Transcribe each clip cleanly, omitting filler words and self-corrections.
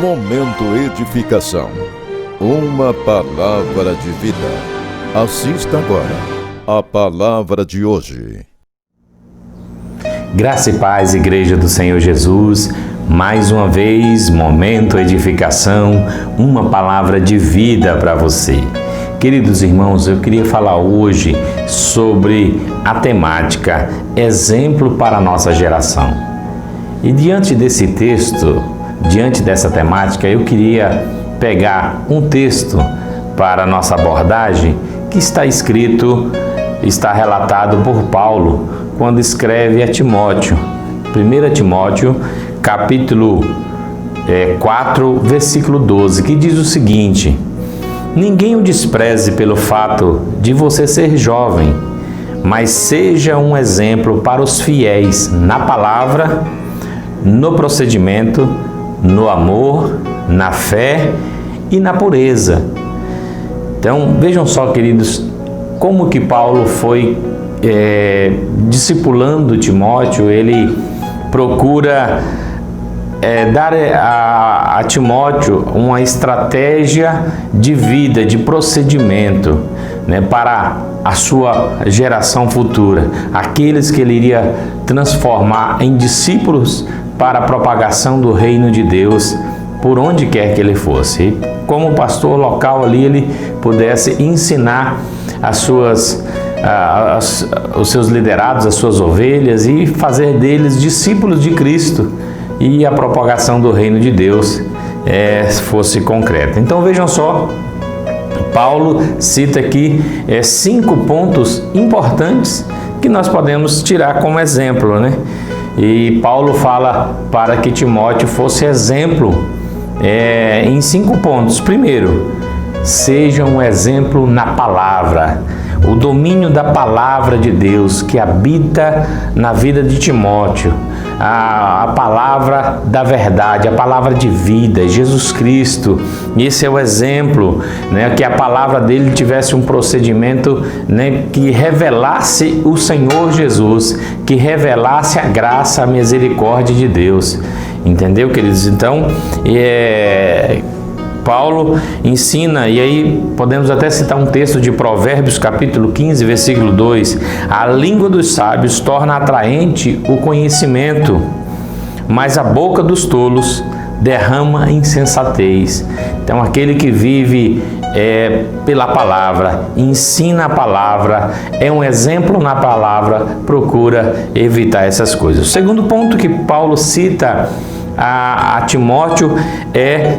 Momento Edificação. Uma palavra de vida. Assista agora a palavra de hoje. Graça e paz, Igreja do Senhor Jesus. Mais uma vez, Momento Edificação, uma palavra de vida para você. Queridos irmãos, eu queria falar hoje sobre a temática Exemplo para a nossa geração. E diante desse texto, diante dessa temática, eu queria pegar um texto para a nossa abordagem que está relatado por Paulo quando escreve a Timóteo. 1 Timóteo, capítulo 4, versículo 12, que diz o seguinte: ninguém o despreze pelo fato de você ser jovem, mas seja um exemplo para os fiéis na palavra, no procedimento, no amor, na fé e na pureza. Então, vejam só, queridos, como que Paulo foi discipulando Timóteo. Ele procura dar a Timóteo uma estratégia de vida, de procedimento, para a sua geração futura, aqueles que ele iria transformar em discípulos para a propagação do reino de Deus, por onde quer que ele fosse. E como pastor local ali, ele pudesse ensinar os seus liderados, as suas ovelhas, e fazer deles discípulos de Cristo, e a propagação do reino de Deus fosse concreta. Então vejam só, Paulo cita aqui 5 pontos importantes que nós podemos tirar como exemplo, E Paulo fala para que Timóteo fosse exemplo em 5 pontos. Primeiro, seja um exemplo na palavra. O domínio da palavra de Deus que habita na vida de Timóteo, a palavra da verdade, a palavra de vida, Jesus Cristo. Esse é o exemplo, que a palavra dele tivesse um procedimento, que revelasse o Senhor Jesus, que revelasse a graça, a misericórdia de Deus. Entendeu, queridos? Então, Paulo ensina, e aí podemos até citar um texto de Provérbios, capítulo 15, versículo 2. A língua dos sábios torna atraente o conhecimento, mas a boca dos tolos derrama insensatez. Então, aquele que vive pela palavra, ensina a palavra, é um exemplo na palavra, procura evitar essas coisas. O segundo ponto que Paulo cita a Timóteo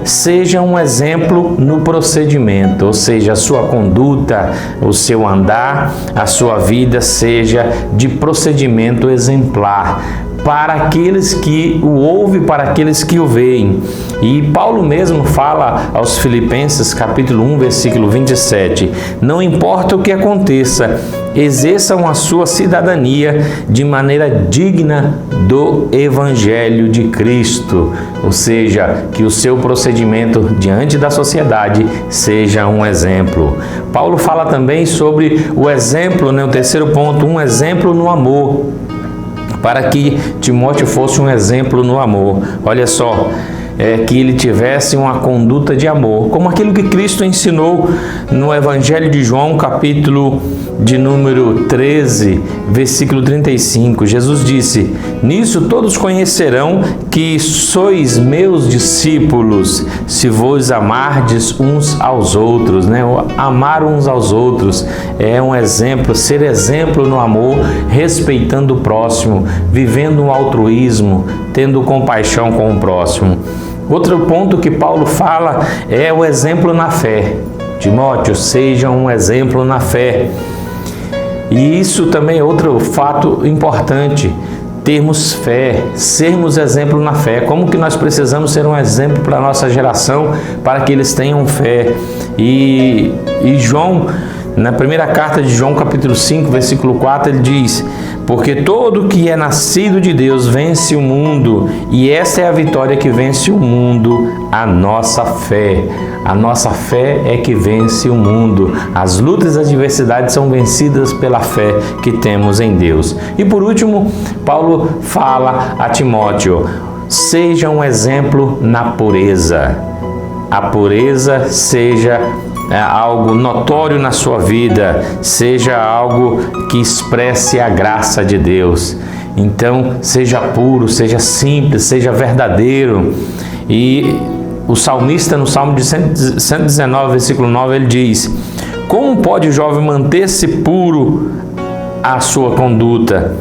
seja um exemplo no procedimento, ou seja, a sua conduta, o seu andar, a sua vida seja de procedimento exemplar para aqueles que o ouvem, para aqueles que o veem. E Paulo mesmo fala aos Filipenses, capítulo 1, versículo 27, não importa o que aconteça, exerçam a sua cidadania de maneira digna do Evangelho de Cristo, ou seja, que o seu procedimento diante da sociedade seja um exemplo. Paulo fala também sobre o exemplo, o terceiro ponto, um exemplo no amor, para que Timóteo fosse um exemplo no amor. Olha só, que ele tivesse uma conduta de amor, como aquilo que Cristo ensinou no Evangelho de João, capítulo de número 13, versículo 35. Jesus disse: nisso todos conhecerão que sois meus discípulos, se vos amardes uns aos outros. Amar uns aos outros é um exemplo, ser exemplo no amor, respeitando o próximo, vivendo um altruísmo, tendo compaixão com o próximo. Outro ponto que Paulo fala é o exemplo na fé. Timóteo, seja um exemplo na fé. E isso também é outro fato importante, termos fé, sermos exemplo na fé. Como que nós precisamos ser um exemplo para a nossa geração, para que eles tenham fé. E João, na primeira carta de João, capítulo 5, versículo 4, ele diz: porque todo que é nascido de Deus vence o mundo, e essa é a vitória que vence o mundo, a nossa fé. A nossa fé é que vence o mundo. As lutas e as adversidades são vencidas pela fé que temos em Deus. E por último, Paulo fala a Timóteo: seja um exemplo na pureza. A pureza seja algo notório na sua vida, seja algo que expresse a graça de Deus. Então, seja puro, seja simples, seja verdadeiro. E o salmista, no Salmo de 119, versículo 9, ele diz: como pode o jovem manter-se puro a sua conduta?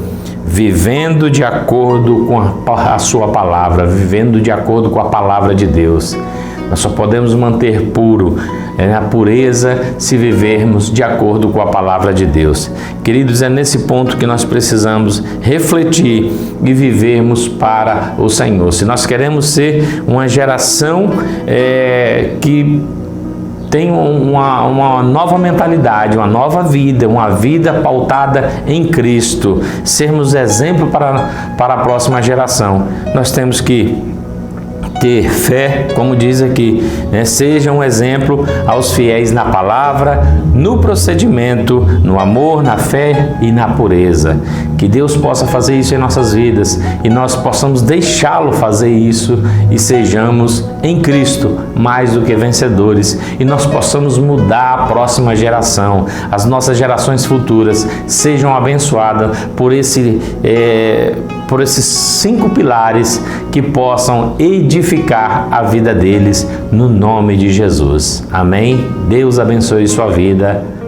Vivendo de acordo com a sua palavra, vivendo de acordo com a palavra de Deus. Nós só podemos manter puro a pureza se vivermos de acordo com a palavra de Deus. Queridos, é nesse ponto que nós precisamos refletir e vivermos para o Senhor. Se nós queremos ser uma geração que tem uma nova mentalidade, uma nova vida, uma vida pautada em Cristo, sermos exemplo para a próxima geração, nós temos que ter fé, como diz aqui, seja um exemplo aos fiéis na palavra, no procedimento, no amor, na fé e na pureza. Que Deus possa fazer isso em nossas vidas e nós possamos deixá-lo fazer isso e sejamos em Cristo mais do que vencedores e nós possamos mudar a próxima geração, as nossas gerações futuras sejam abençoadas por esses 5 pilares que possam edificar a vida deles no nome de Jesus. Amém? Deus abençoe sua vida.